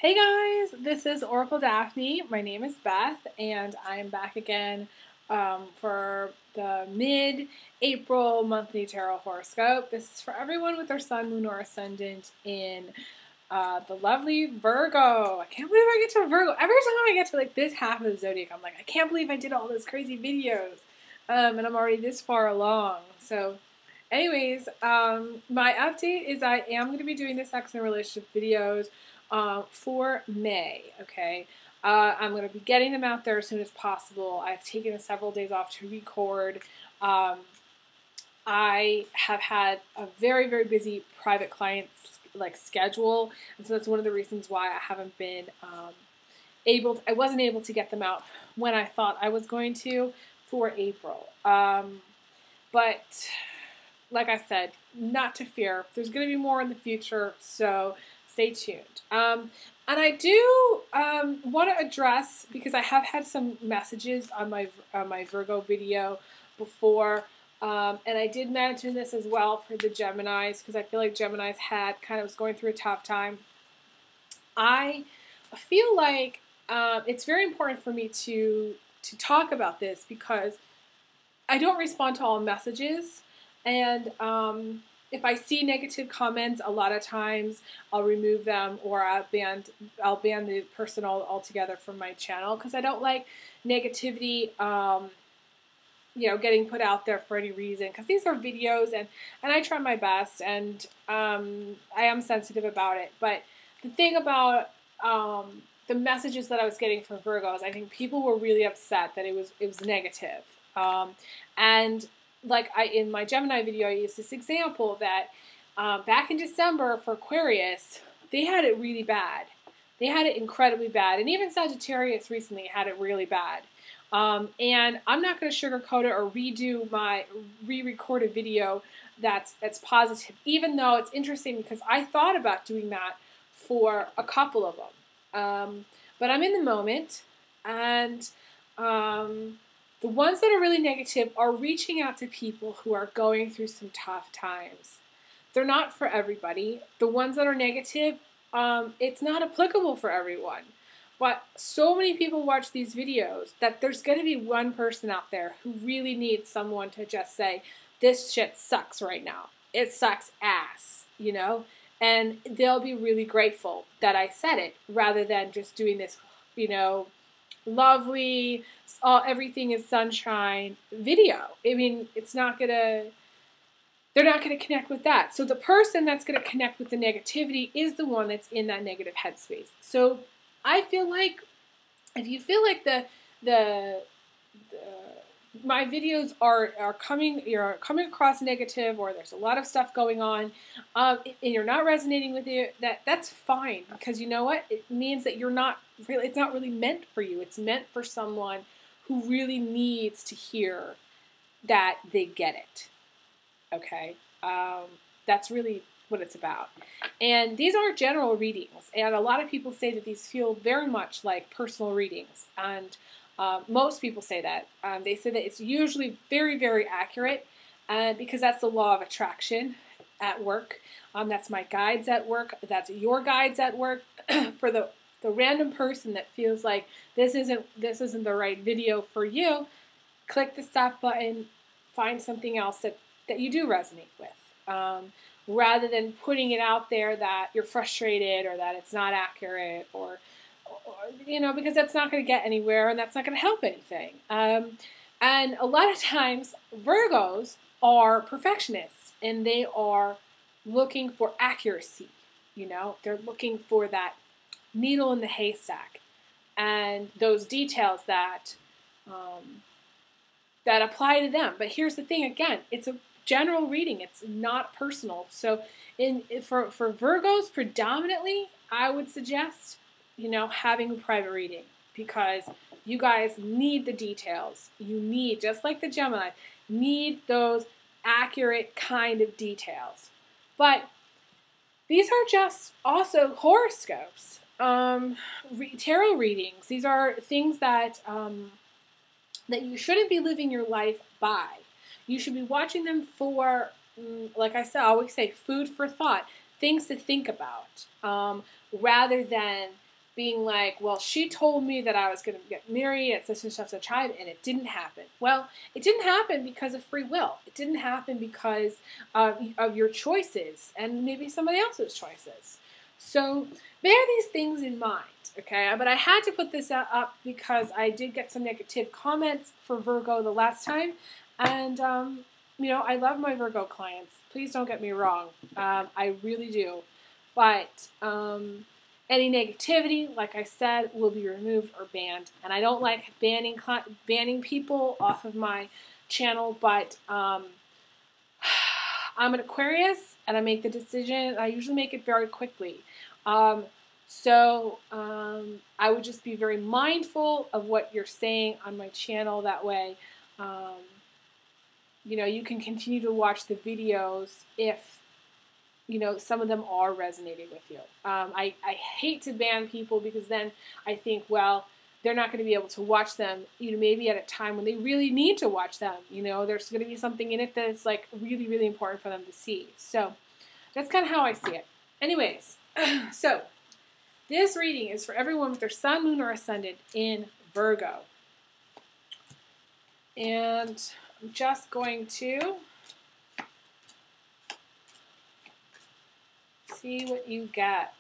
Hey guys, this is Oracle Daphne. My name is Beth, and I'm back again for the mid-April monthly tarot horoscope. This is for everyone with their sun, moon, or ascendant in the lovely Virgo. I can't believe I get to Virgo. Every time I get to like this half of the zodiac, I'm like, I can't believe I did all those crazy videos, and I'm already this far along. So anyways, my update is I am going to be doing the sex and relationship videos for May, okay? I'm going to be getting them out there as soon as possible. I've taken several days off to record. I have had a very, very busy private client schedule, and so that's one of the reasons why I haven't been I wasn't able to get them out when I thought I was going to for April. But like I said, not to fear. There's going to be more in the future, so stay tuned. And I do want to address, because I have had some messages on my Virgo video before, and I did mention this as well for the Geminis, because I feel like Geminis was going through a tough time. I feel like it's very important for me to talk about this, because I don't respond to all messages, and if I see negative comments, a lot of times I'll remove them, or I'll ban the person altogether from my channel, because I don't like negativity, getting put out there for any reason. Because these are videos, and I try my best, and I am sensitive about it. But the thing about the messages that I was getting from Virgos, I think people were really upset that it was negative, and like in my Gemini video, I used this example that back in December for Aquarius, they had it really bad. They had it incredibly bad. And even Sagittarius recently had it really bad. And I'm not going to sugarcoat it or re-record a video that's positive, even though it's interesting, because I thought about doing that for a couple of them. But I'm in the moment, and the ones that are really negative are reaching out to people who are going through some tough times. They're not for everybody. The ones that are negative, it's not applicable for everyone. But so many people watch these videos that there's going to be one person out there who really needs someone to just say, this shit sucks right now. It sucks ass, And they'll be really grateful that I said it, rather than just doing this, lovely, everything is sunshine video. I mean, they're not gonna connect with that. So the person that's gonna connect with the negativity is the one that's in that negative headspace. So I feel like if you feel like my videos you're coming across negative, or there's a lot of stuff going on, and you're not resonating with it, that's fine, because you know what? It means that it's not really meant for you. It's meant for someone who really needs to hear that they get it. Okay? That's really what it's about. And these are general readings, and a lot of people say that these feel very much like personal readings, and most people say that. They say that it's usually very, very accurate, because that's the law of attraction at work. That's my guides at work. That's your guides at work. For the random person that feels like this isn't the right video for you, click the stop button, find something else that you do resonate with. Rather than putting it out there that you're frustrated, or that it's not accurate, or because that's not going to get anywhere, and that's not going to help anything. And a lot of times, Virgos are perfectionists, and they are looking for accuracy. They're looking for that needle in the haystack, and those details that apply to them. But here's the thing: again, it's a general reading. It's not personal. So, for Virgos predominantly, I would suggest having a private reading, because you guys need the details. You need, just like the Gemini, need those accurate kind of details. But these are just also horoscopes, tarot readings. These are things that you shouldn't be living your life by. You should be watching them for, like I said, I always say, food for thought, things to think about, rather than being like, well, she told me that I was going to get married at such and such a time, and it didn't happen. Well, it didn't happen because of free will. It didn't happen because of your choices and maybe somebody else's choices. So bear these things in mind, okay? But I had to put this up because I did get some negative comments for Virgo the last time, and you know, I love my Virgo clients. Please don't get me wrong. I really do. But any negativity, like I said, will be removed or banned. And I don't like banning people off of my channel, but I'm an Aquarius, and I make the decision. I usually make it very quickly. So I would just be very mindful of what you're saying on my channel. That way, you know, you can continue to watch the videos if, you know, some of them are resonating with you. I hate to ban people because then I think, well, they're not going to be able to watch them, you know, maybe at a time when they really need to watch them. You know, there's going to be something in it that's like really, really important for them to see. So that's kind of how I see it. Anyways, so this reading is for everyone with their sun, moon, or ascendant in Virgo. And I'm just going to see what you get.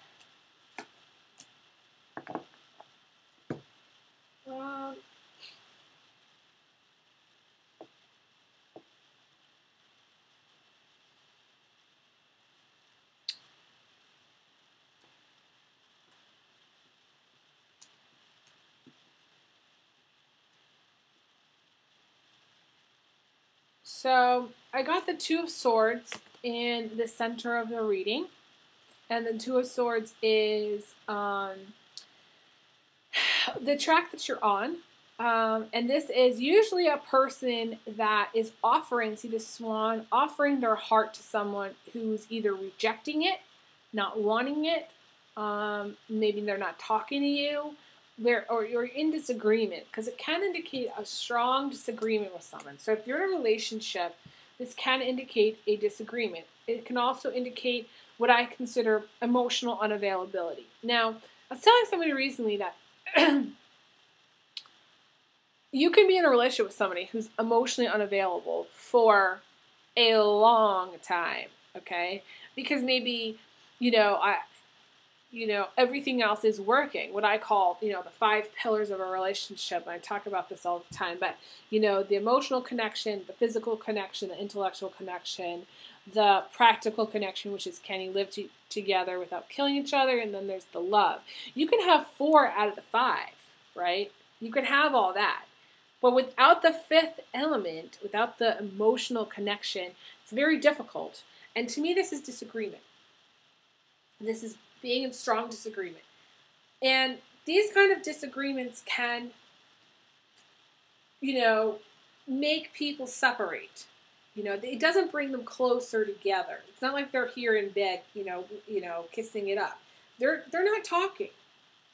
So I got the Two of Swords in the center of the reading. And the Two of Swords is the track that you're on. And this is usually a person that is offering, see the swan, offering their heart to someone who's either rejecting it, not wanting it, maybe they're not talking to you, or you're in disagreement, because it can indicate a strong disagreement with someone. So if you're in a relationship, this can indicate a disagreement. It can also indicate what I consider emotional unavailability. Now, I was telling somebody recently that you can be in a relationship with somebody who's emotionally unavailable for a long time, okay? Because maybe, you know, everything else is working. What I call, you know, the 5 pillars of a relationship. And I talk about this all the time. But, you know, the emotional connection, the physical connection, the intellectual connection, the practical connection, which is can you live together without killing each other? And then there's the love. You can have 4 out of the 5, right? You can have all that. But without the 5th element, without the emotional connection, it's very difficult. And to me, this is disagreement. This is being in strong disagreement. And these kind of disagreements can, you know, make people separate. You know, it doesn't bring them closer together. It's not like they're here in bed, you know, kissing it up. They're not talking.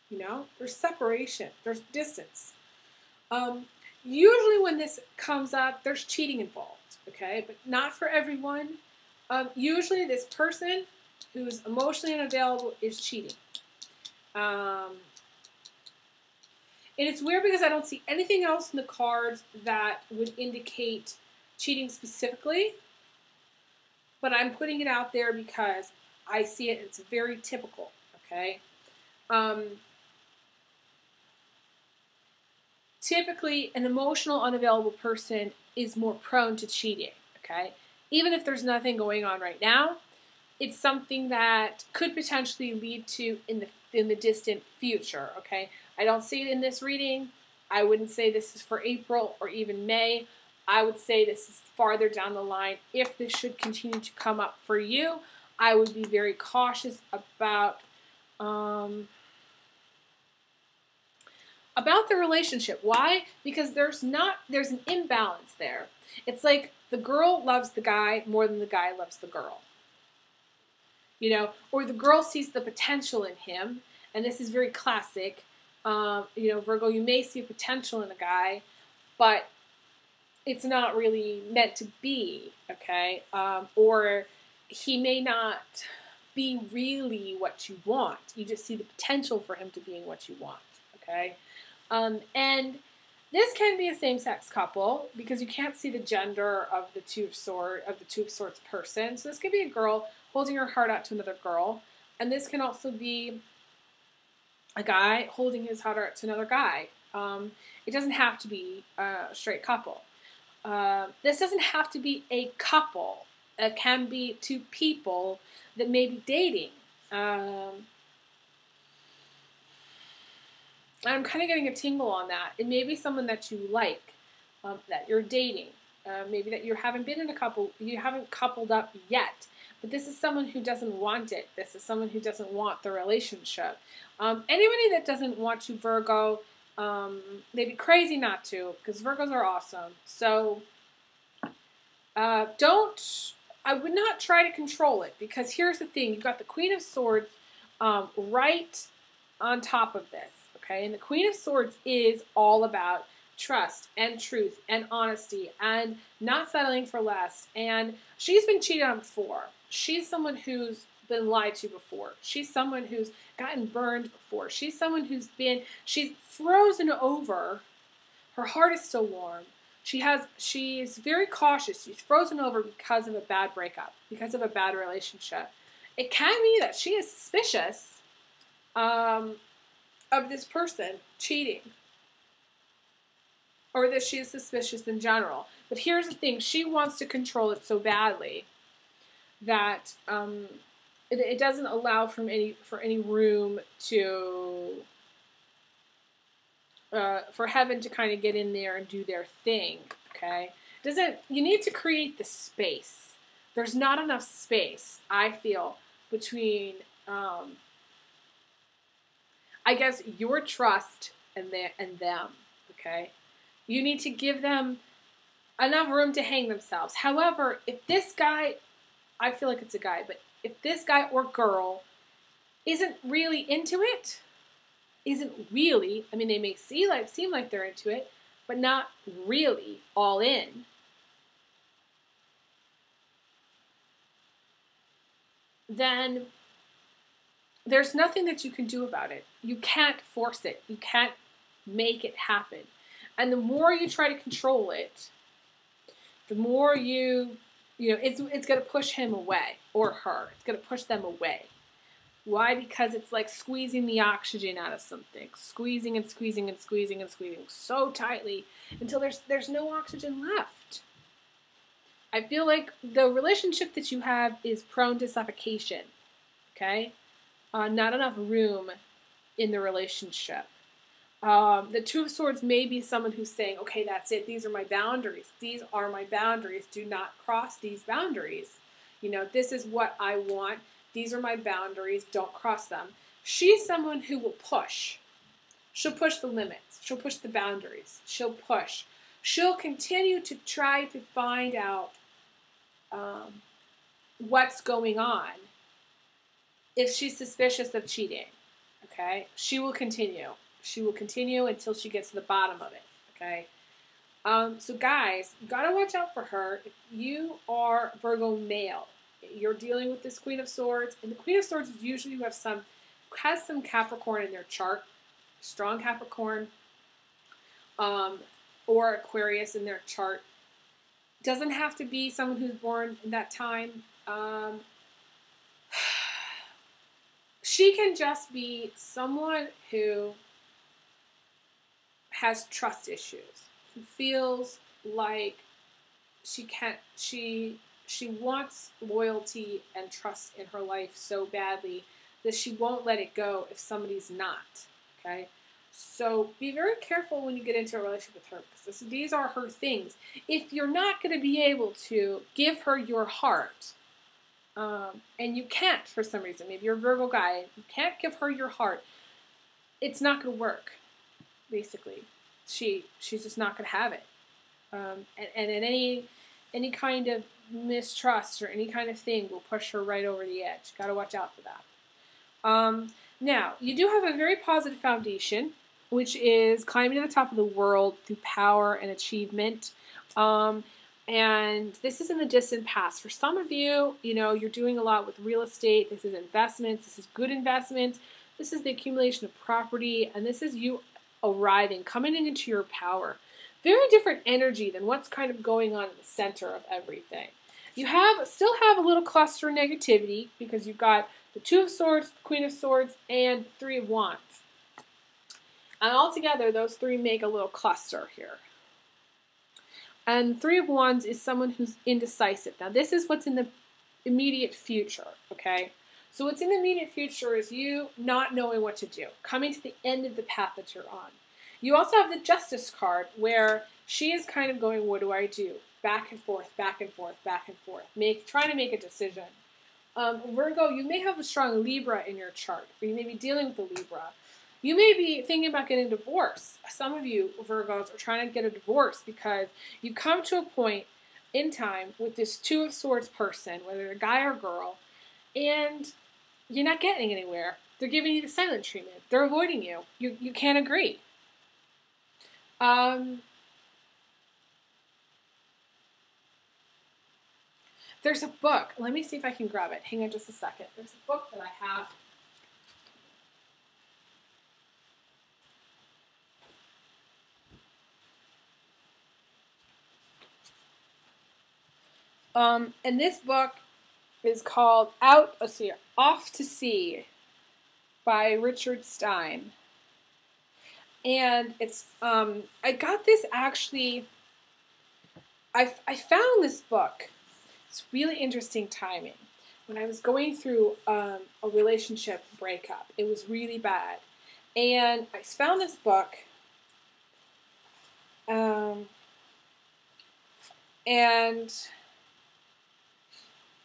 You know, there's separation. There's distance. Usually when this comes up, there's cheating involved, okay? But not for everyone. Usually this person who's emotionally unavailable is cheating. And it's weird because I don't see anything else in the cards that would indicate cheating specifically. But I'm putting it out there because I see it. It's very typical, okay? Typically, an emotional, unavailable person is more prone to cheating, okay? Even if there's nothing going on right now, it's something that could potentially lead to in the distant future, okay? I don't see it in this reading. I wouldn't say this is for April or even May. I would say this is farther down the line. If this should continue to come up for you, I would be very cautious about the relationship. Why? Because there's an imbalance there. It's like the girl loves the guy more than the guy loves the girl. You know, or the girl sees the potential in him, and this is very classic. You know, Virgo, you may see potential in a guy, but it's not really meant to be, okay? Or he may not be really what you want. You just see the potential for him to being what you want, okay? And this can be a same-sex couple because you can't see the gender of the Two of Swords person. So this could be a girl holding her heart out to another girl, and this can also be a guy holding his heart out to another guy. It doesn't have to be a straight couple. This doesn't have to be a couple. It can be two people that may be dating. I'm kind of getting a tingle on that. It may be someone that you like, that you're dating. Maybe that you haven't been in a couple, you haven't coupled up yet. But this is someone who doesn't want it. This is someone who doesn't want the relationship. Anybody that doesn't want you, Virgo, they'd be crazy not to, because Virgos are awesome. So I would not try to control it, because here's the thing. You've got the Queen of Swords right on top of this, okay? And the Queen of Swords is all about trust and truth and honesty and not settling for less. And she's been cheated on before. She's someone who's been lied to before. She's someone who's gotten burned before. She's someone she's frozen over. Her heart is still warm. She's very cautious. She's frozen over because of a bad breakup, because of a bad relationship. It can be that she is suspicious of this person cheating, or that she is suspicious in general. But here's the thing. She wants to control it so badly that it doesn't allow for any room for heaven to kind of get in there and do their thing, okay? You need to create the space. There's not enough space, I feel, between, I guess, your trust and them, okay? You need to give them enough room to hang themselves. However, if this guy, I feel like it's a guy, but if this guy or girl isn't really into it, I mean, they may seem like they're into it, but not really all in, then there's nothing that you can do about it. You can't force it. You can't make it happen. And the more you try to control it, the more it's going to push him away, or her. It's going to push them away. Why? Because it's like squeezing the oxygen out of something. Squeezing and squeezing and squeezing and squeezing so tightly until there's no oxygen left. I feel like the relationship that you have is prone to suffocation. Okay? Not enough room in the relationship. The Two of Swords may be someone who's saying, okay, that's it. These are my boundaries. These are my boundaries. Do not cross these boundaries. This is what I want. These are my boundaries. Don't cross them. She's someone who will push. She'll push the limits. She'll push the boundaries. She'll push. She'll continue to try to find out what's going on if she's suspicious of cheating. Okay? She will continue. She will continue until she gets to the bottom of it. Okay? So guys, you got to watch out for her. If you are Virgo male, you're dealing with this Queen of Swords, and the Queen of Swords is usually who has some Capricorn in their chart, strong Capricorn, or Aquarius in their chart. Doesn't have to be someone who's born in that time. She can just be someone who has trust issues, who feels like she wants loyalty and trust in her life so badly that she won't let it go if somebody's not, okay? So be very careful when you get into a relationship with her, because these are her things. If you're not going to be able to give her your heart, and you can't for some reason, maybe you're a Virgo guy, you can't give her your heart, it's not going to work, basically. She's just not going to have it. And in any kind of mistrust or any kind of thing will push her right over the edge. Got to watch out for that. Now, you do have a very positive foundation, which is climbing to the top of the world through power and achievement. And And this is in the distant past. For some of you, you know, you're doing a lot with real estate. This is investments. This is good investments. This is the accumulation of property. And this is you arriving, coming into your power. Very different energy than what's kind of going on in the center of everything. You still have a little cluster of negativity because you've got the Two of Swords, the Queen of Swords, and Three of Wands. And altogether, those three make a little cluster here. And Three of Wands is someone who's indecisive. Now, this is what's in the immediate future, okay? So what's in the immediate future is you not knowing what to do, coming to the end of the path that you're on. You also have the Justice card where she is kind of going, what do I do? Back and forth, back and forth, back and forth, trying to make a decision. Virgo, you may have a strong Libra in your chart, or you may be dealing with a Libra. You may be thinking about getting a divorce. Some of you, Virgos, are trying to get a divorce because you've come to a point in time with this Two of Swords person, whether a guy or girl, and you're not getting anywhere. They're giving you the silent treatment. They're avoiding you. You can't agree. There's a book. Let me see if I can grab it. Hang on just a second. There's a book that I have. And this book is called Off to Sea by Richard Stein. And it's, I got this actually, I found this book. It's really interesting timing. When I was going through a relationship breakup, it was really bad. And I found this book, and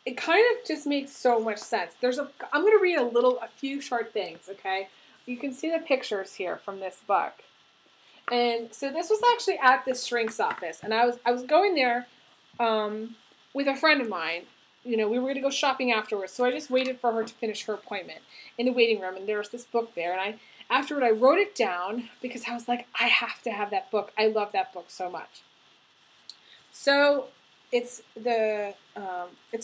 it kind of just makes so much sense. I'm going to read a few short things, okay? You can see the pictures here from this book. And so this was actually at this shrink's office, and I was going there with a friend of mine. You know, we were going to go shopping afterwards, so I just waited for her to finish her appointment in the waiting room, and there was this book there, and afterward I wrote it down because I was like, I have to have that book. I love that book so much. So it's a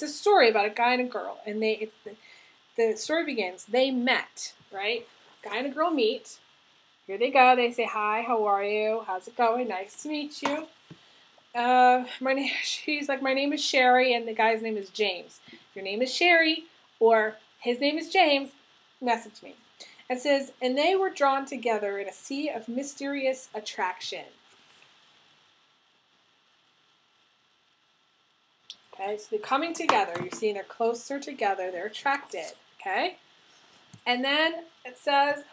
story about a guy and a girl, and the story begins. They met, right? Guy and a girl meet. Here they go. They say, hi, how are you? How's it going? Nice to meet you. She's like, my name is Sherry, and the guy's name is James. If your name is Sherry, or his name is James, message me. It says, and they were drawn together in a sea of mysterious attraction. Okay, so they're coming together. You're seeing they're closer together. They're attracted. Okay? And then it says,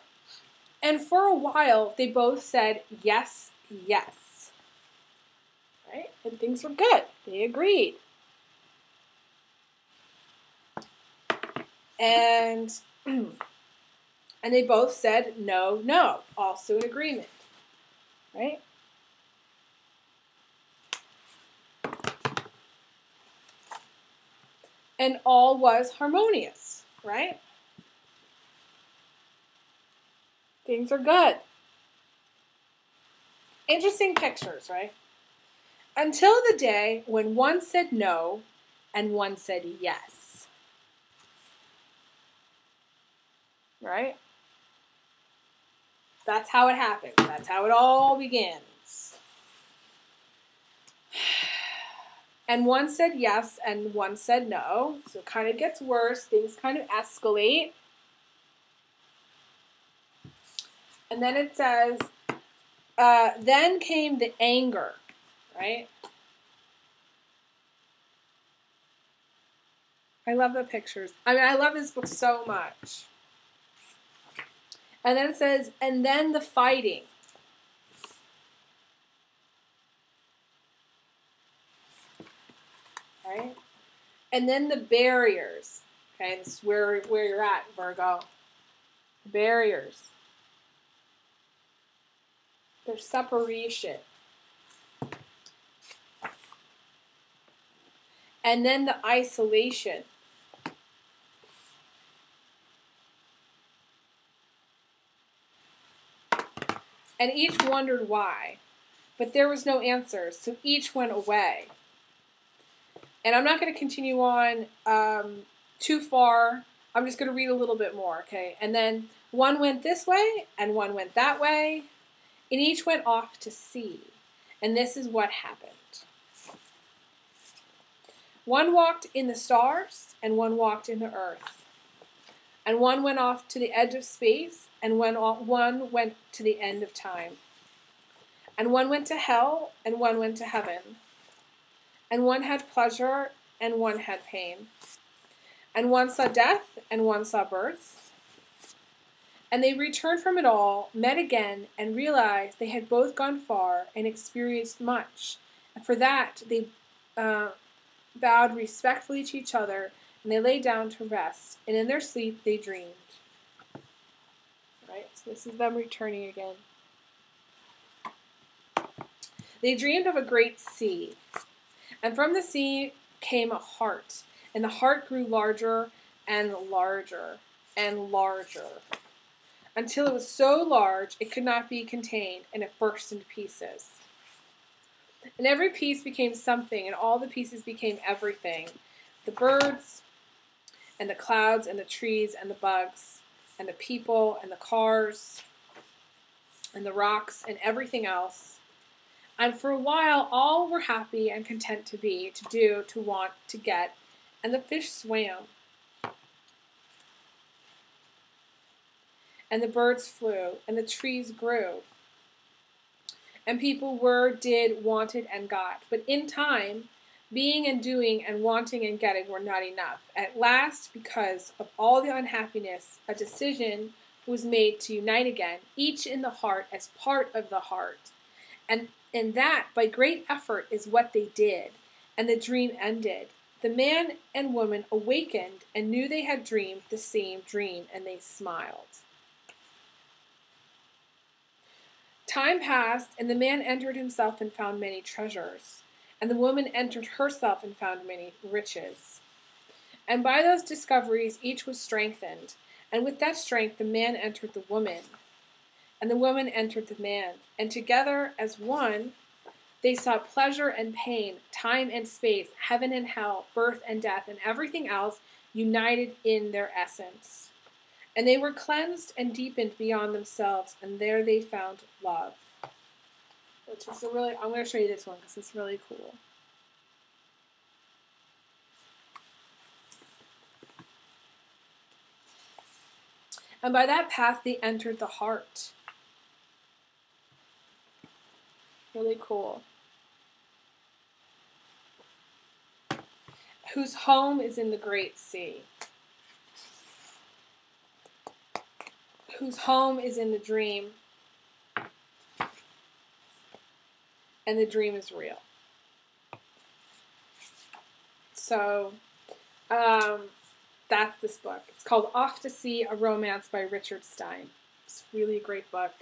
and for a while, they both said, yes, yes. Right? And things were good. They agreed. And they both said, no, no. Also in agreement. Right? And all was harmonious, right? Things are good. Interesting pictures, right? Until the day when one said no and one said yes. Right? That's how it happens. That's how it all begins. And one said yes and one said no. So it kind of gets worse. Things kind of escalate. And then it says, then came the anger, right? I love the pictures. I mean, I love this book so much. And then it says, and then the fighting. Right? And then the barriers. Okay, this is where you're at, Virgo. Barriers. There's separation. And then the isolation. And each wondered why. But there was no answer, so each went away. And I'm not going to continue on too far. I'm just going to read a little bit more, okay? And then one went this way, and one went that way, and each went off to sea. And this is what happened. One walked in the stars, and one walked in the earth. And one went off to the edge of space, and one went to the end of time. And one went to hell, and one went to heaven. And one had pleasure, and one had pain. And one saw death, and one saw birth. And they returned from it all, met again, and realized they had both gone far and experienced much. And for that, they bowed respectfully to each other, and they lay down to rest. And in their sleep, they dreamed. Right? So this is them returning again. They dreamed of a great sea. And from the sea came a heart. And the heart grew larger and larger and larger, until it was so large it could not be contained, and it burst into pieces. And every piece became something, and all the pieces became everything. The birds, and the clouds, and the trees, and the bugs, and the people, and the cars, and the rocks, and everything else. And for a while all were happy and content to be, to do, to want, to get. And the fish swam. And the birds flew, and the trees grew. And people were, did, wanted, and got. But in time, being and doing and wanting and getting were not enough. At last, because of all the unhappiness, a decision was made to unite again, each in the heart as part of the heart. And that, by great effort, is what they did. And the dream ended. The man and woman awakened and knew they had dreamed the same dream, and they smiled. Time passed, and the man entered himself and found many treasures. And the woman entered herself and found many riches. And by those discoveries each was strengthened. And with that strength the man entered the woman. And the woman entered the man. And together as one they saw pleasure and pain, time and space, heaven and hell, birth and death, and everything else united in their essence. And they were cleansed and deepened beyond themselves, and there they found love. Which is I'm going to show you this one because it's really cool. And by that path they entered the heart. Really cool. Whose home is in the great sea. Whose home is in the dream. And the dream is real. So, that's this book. It's called Off to Sea, A Romance by Richard Stein. It's really a great book.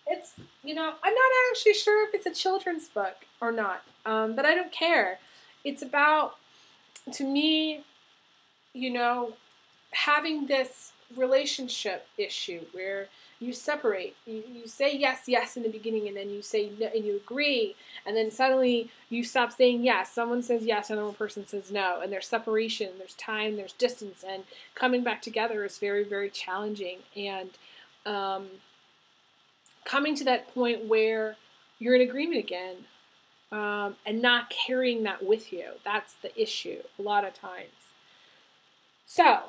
It's, I'm not actually sure if it's a children's book or not, but I don't care. It's about, to me, having this relationship issue where you separate. You say yes in the beginning, and then you say no, and you agree, and then suddenly you stop saying yes. Someone says yes, and another person says no, and there's separation, there's time, there's distance, and coming back together is very, very challenging. And coming to that point where you're in agreement again, and not carrying that with you. That's the issue a lot of times. So,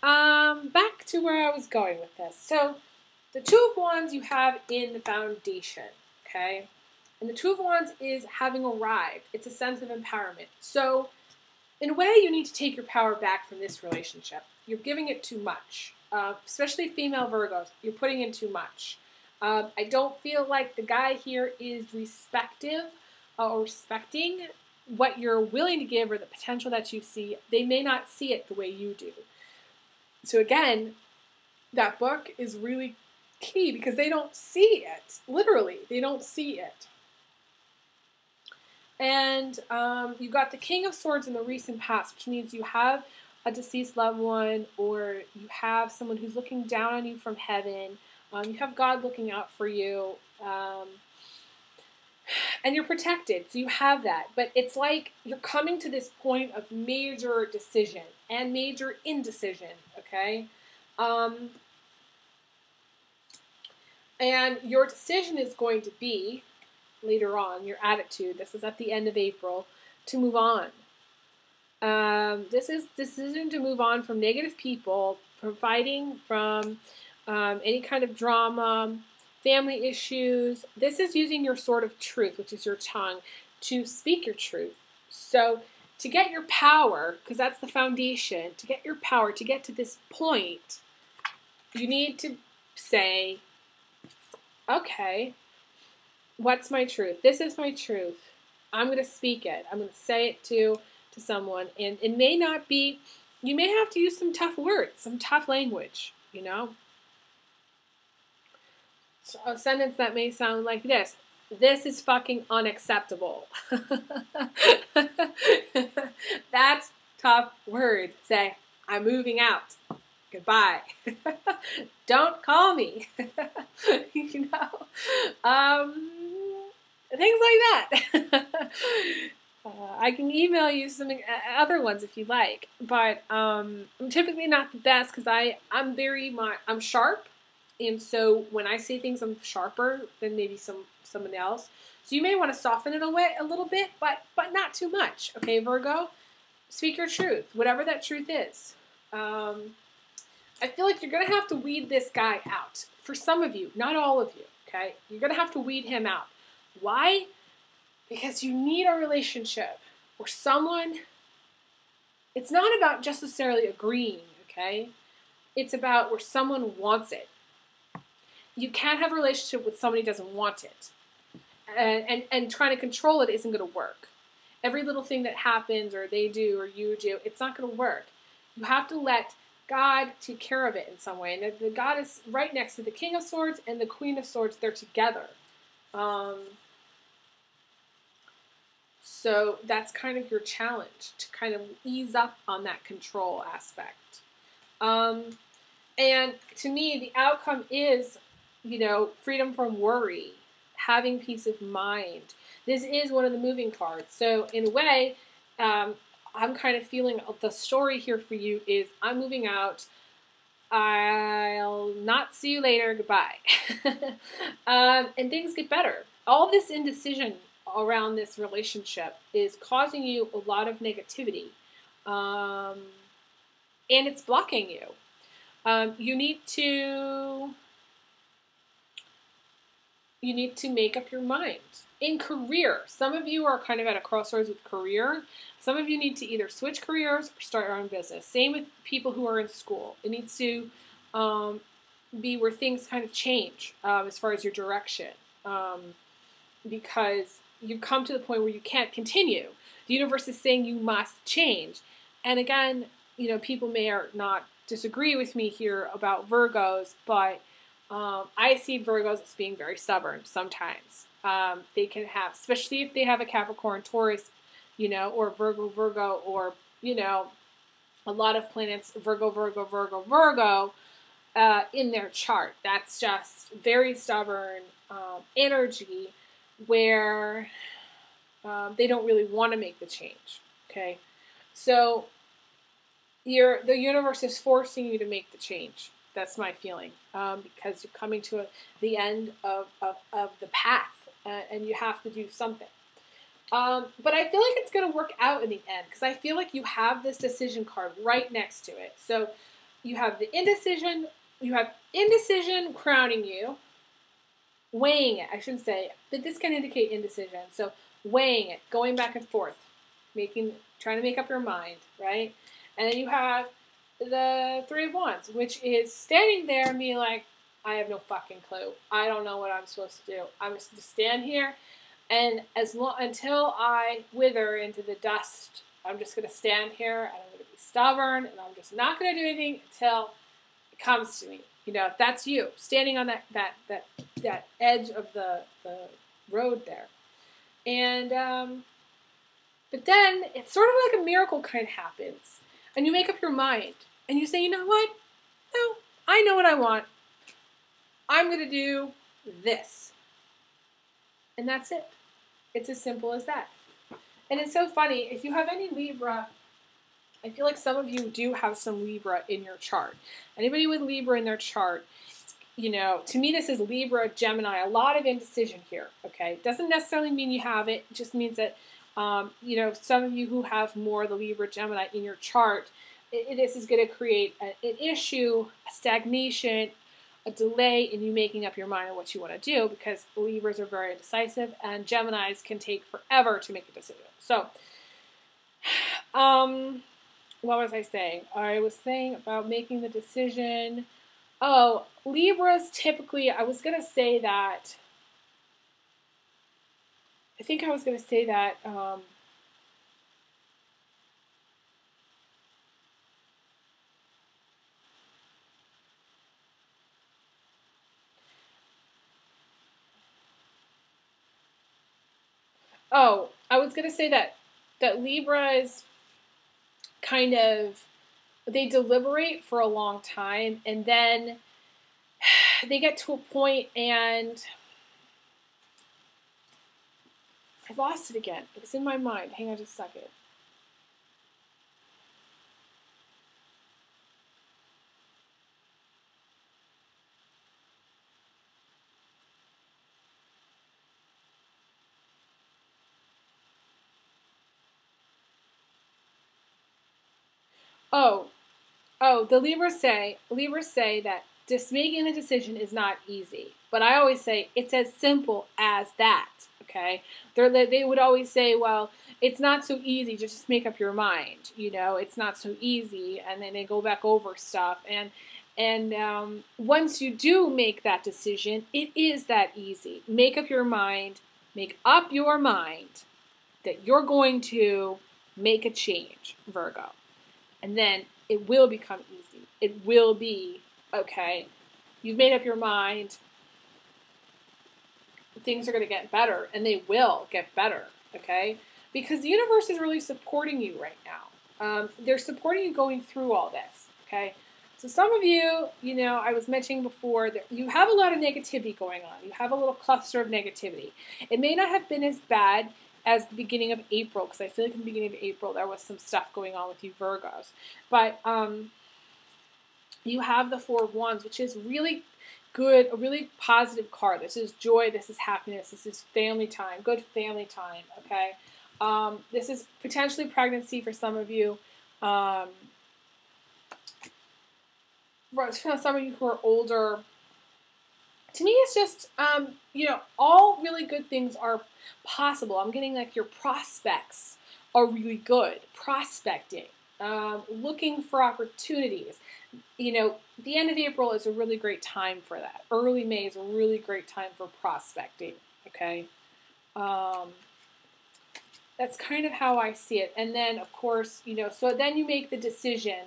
back to where I was going with this. So, the Two of Wands you have in the foundation, okay? And the Two of Wands is having arrived. It's a sense of empowerment. So, in a way, you need to take your power back from this relationship. You're giving it too much. Especially female Virgos, you're putting in too much. I don't feel like the guy here is respecting what you're willing to give or the potential that you see. They may not see it the way you do. So again, that book is really key because they don't see it. Literally, they don't see it. And you've got the King of Swords in the recent past, which means you have a deceased loved one, or you have someone who's looking down on you from heaven. You have God looking out for you. And you're protected, so you have that. But it's like you're coming to this point of major decision and major indecision, okay? And your decision is going to be, later on, your attitude, this is at the end of April, to move on. This is decision to move on from negative people, from fighting, from any kind of drama, family issues. This is using your sword of truth, which is your tongue, to speak your truth. So to get your power, because that's the foundation, to get your power, to get to this point, you need to say, okay, what's my truth? This is my truth. I'm going to speak it. I'm going to say it to someone. And it may not be, you may have to use some tough words, some tough language, you know? So a sentence that may sound like this. This is fucking unacceptable. That's tough words. Say, I'm moving out. Goodbye. Don't call me. You know? Things like that. I can email you some other ones if you like, but I'm typically not the best because I'm sharp, and so when I say things, I'm sharper than maybe someone else. So you may want to soften it away a little bit, but not too much. Okay, Virgo, speak your truth, whatever that truth is. I feel like you're gonna have to weed this guy out. For some of you, not all of you. Okay, you're gonna have to weed him out. Why? Because you need a relationship where someone, it's not about just necessarily agreeing, okay? It's about where someone wants it. You can't have a relationship with somebody who doesn't want it. And trying to control it isn't going to work. Every little thing that happens or they do or you do, it's not going to work. You have to let God take care of it in some way. And the God is right next to the King of Swords and the Queen of Swords. They're together. So that's kind of your challenge, to kind of ease up on that control aspect. And to me, the outcome is, you know, freedom from worry, having peace of mind. This is one of the moving cards. So in a way, I'm kind of feeling the story here for you is I'm moving out. I'll not see you later. Goodbye. And things get better. All this indecision around this relationship is causing you a lot of negativity. And it's blocking you. You need to make up your mind. In career, some of you are kind of at a crossroads with career. Some of you need to either switch careers or start your own business. Same with people who are in school. It needs to be where things kind of change as far as your direction. Because you come to the point where you can't continue. The universe is saying you must change. And again, you know, people may or not disagree with me here about Virgos, but I see Virgos as being very stubborn sometimes. They can have, especially if they have a Capricorn, Taurus, you know, or Virgo, or, you know, a lot of planets, Virgo, in their chart. That's just very stubborn energy where they don't really want to make the change, okay? So the universe is forcing you to make the change. That's my feeling, because you're coming to the end of the path, and you have to do something. But I feel like it's going to work out in the end, because I feel like you have this decision card right next to it. So you have the indecision, crowning you, weighing it, I shouldn't say, but this can indicate indecision. So weighing it, going back and forth, trying to make up your mind, right? And then you have the Three of Wands, which is standing there and being like, I have no fucking clue. I don't know what I'm supposed to do. I'm just going to stand here, and until I wither into the dust, I'm just going to stand here, and I'm going to be stubborn, and I'm just not going to do anything until it comes to me. You know, that's you standing on that edge of the road there, and but then it's sort of like a miracle kind of happens, and you make up your mind, and you say, you know what? No, I know what I want. I'm going to do this. And that's it. It's as simple as that. And it's so funny. If you have any Libra, I feel like some of you do have some Libra in your chart. Anybody with Libra in their chart, you know, to me this is Libra, Gemini, a lot of indecision here, okay? Doesn't necessarily mean you have it. It just means that, you know, some of you who have more of the Libra, Gemini in your chart, this is going to create an issue, a stagnation, a delay in you making up your mind on what you want to do, because Libras are very indecisive and Geminis can take forever to make a decision. So, what was I saying? I was saying about making the decision. Oh, Libras typically, I was going to say that, I think I was going to say that, oh, I was going to say that Libras kind of, they deliberate for a long time, and then they get to a point, and I lost it again. It was in my mind. Hang on just a second. Oh, the Libras say that just making the decision is not easy. But I always say it's as simple as that. Okay, they would always say, well, it's not so easy. Just make up your mind. You know, it's not so easy, and then they go back over stuff. And once you do make that decision, it is that easy. Make up your mind. Make up your mind that you're going to make a change, Virgo. And then it will become easy. It will be, okay, you've made up your mind. Things are going to get better, and they will get better, okay? Because the universe is really supporting you right now. They're supporting you going through all this, okay? So some of you, you know, I was mentioning before that you have a lot of negativity going on. You have a little cluster of negativity. It may not have been as bad as the beginning of April, because I feel like in the beginning of April there was some stuff going on with you Virgos. But you have the Four of Wands, which is really good, a really positive card. This is joy, this is happiness, this is family time, good family time, okay? This is potentially pregnancy for some of you. For some of you who are older, to me it's just, you know, all really good things are possible. I'm getting like your prospects are really good. Prospecting, looking for opportunities. You know, the end of April is a really great time for that. Early May is a really great time for prospecting, okay? That's kind of how I see it. And then, of course, you know, so then you make the decision.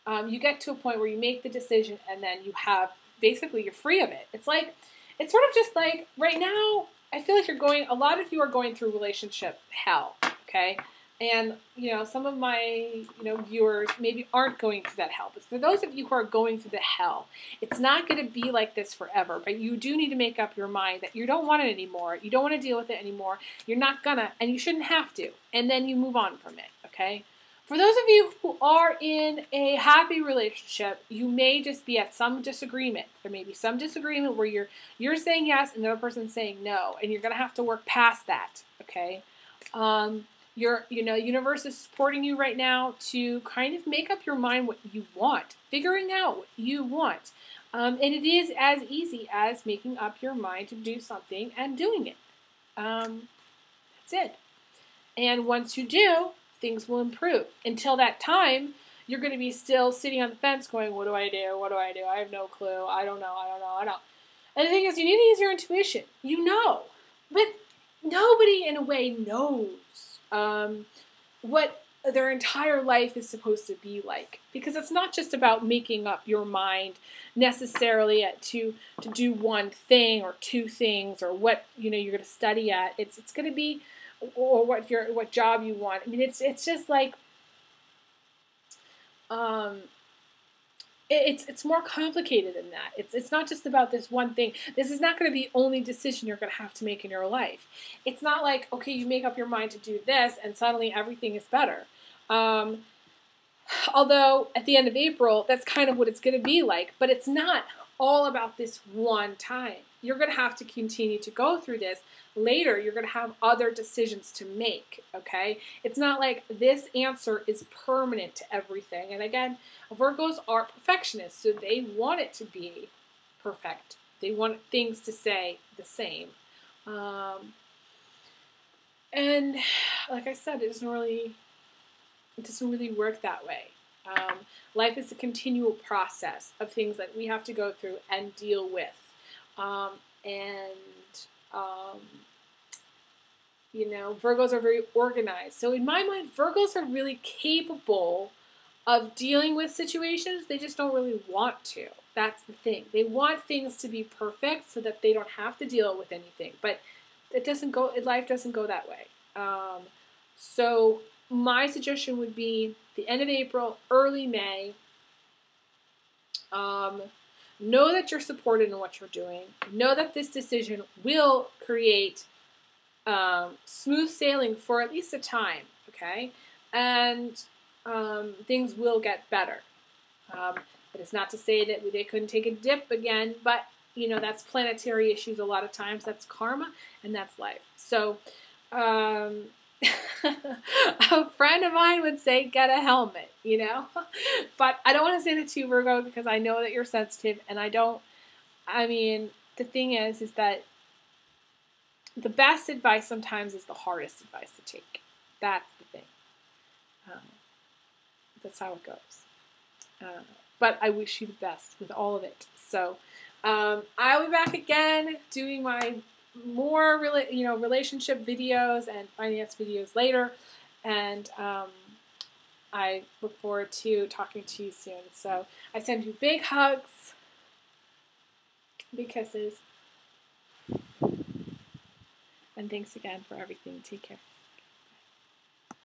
You get to a point where you make the decision, and then you have, basically, you're free of it. It's like, it's sort of just like, right now, I feel like a lot of you are going through relationship hell, okay? And, you know, some of my, you know, viewers maybe aren't going through that hell. But for those of you who are going through the hell, it's not going to be like this forever. But you do need to make up your mind that you don't want it anymore. You don't want to deal with it anymore. You're not gonna, and you shouldn't have to. And then you move on from it, okay? For those of you who are in a happy relationship, you may just be at some disagreement. There may be some disagreement where you're saying yes and the other person's saying no, and you're going to have to work past that, okay? Universe is supporting you right now to kind of make up your mind what you want, figuring out what you want. And it is as easy as making up your mind to do something and doing it. That's it. And once you do, things will improve. Until that time, you're going to be still sitting on the fence going, what do I do? What do I do? I have no clue. I don't know. And the thing is, you need to use your intuition. You know. But nobody, in a way, knows what their entire life is supposed to be like. Because it's not just about making up your mind necessarily to do one thing or two things or what, you know, you're going to study at. It's going to be, or what job you want. I mean, it's just like, it's more complicated than that. It's not just about this one thing. This is not going to be the only decision you're going to have to make in your life. It's not like, okay, you make up your mind to do this and suddenly everything is better. Although at the end of April, that's kind of what it's going to be like. But it's not all about this one time. You're going to have to continue to go through this. Later, you're going to have other decisions to make, okay? It's not like this answer is permanent to everything. And again, Virgos are perfectionists, so they want it to be perfect. They want things to stay the same. And like I said, it doesn't really work that way. Life is a continual process of things that we have to go through and deal with. You know, Virgos are very organized. So in my mind, Virgos are really capable of dealing with situations. They just don't really want to. That's the thing. They want things to be perfect so that they don't have to deal with anything. But life doesn't go that way. So my suggestion would be the end of April, early May. Know that you're supported in what you're doing. Know that this decision will create smooth sailing for at least a time, okay? And things will get better. But it's not to say that they couldn't take a dip again, but, you know, that's planetary issues a lot of times. That's karma, and that's life. So a friend of mine would say, get a helmet, you know? But I don't want to say that to you, Virgo, because I know that you're sensitive, and the thing is that the best advice sometimes is the hardest advice to take. That's the thing. That's how it goes. But I wish you the best with all of it. So I'll be back again doing my more relationship videos and finance videos later. And I look forward to talking to you soon. So I send you big hugs, big kisses. And thanks again for everything. Take care.